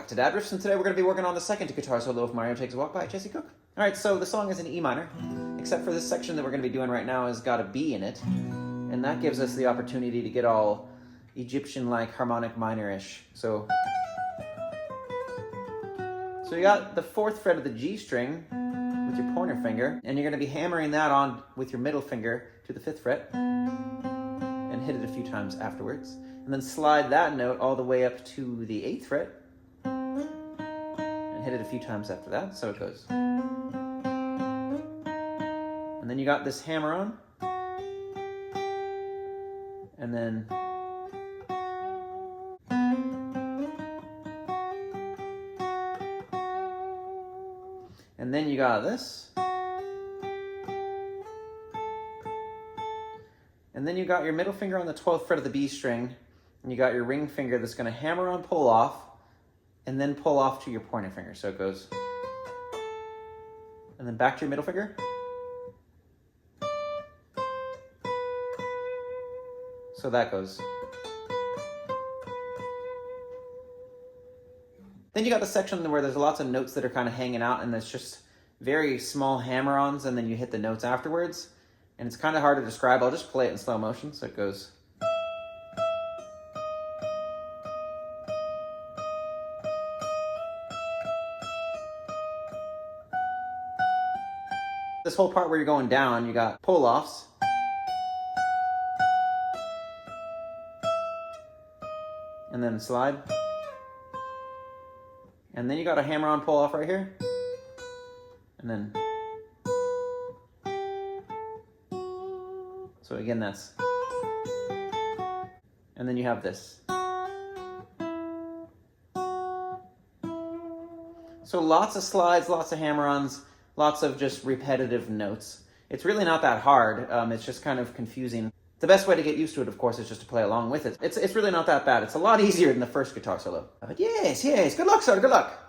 to Dad Riffs, and today we're going to be working on the second guitar solo of Mario Takes a Walk by Jesse Cook. Alright, so the song is in E minor, except for this section that we're going to be doing right now has got a B in it, and that gives us the opportunity to get all Egyptian-like harmonic minor-ish. So you got the 4th fret of the G string with your pointer finger, and you're going to be hammering that on with your middle finger to the 5th fret, and hit it a few times afterwards. And then slide that note all the way up to the 8th fret, and hit it a few times after that, so it goes. And then you got this hammer on, and then you got this, and then you got your middle finger on the 12th fret of the B string, and you got your ring finger that's going to hammer on, pull off, and then pull off to your pointer finger. So it goes, and then back to your middle finger, so that goes. Then you got the section where there's lots of notes that are kind of hanging out, and there's just very small hammer-ons, and then you hit the notes afterwards. And it's kind of hard to describe. I'll just play it in slow motion, so it goes. This whole part where you're going down, you got pull-offs. And then slide. And then you got a hammer-on pull-off right here. And then. So again, that's. And then you have this. So lots of slides, lots of hammer-ons, lots of just repetitive notes. It's really not that hard. It's just kind of confusing. The best way to get used to it, of course, is just to play along with it. It's really not that bad. It's a lot easier than the first guitar solo. But yes, good luck, sir, good luck.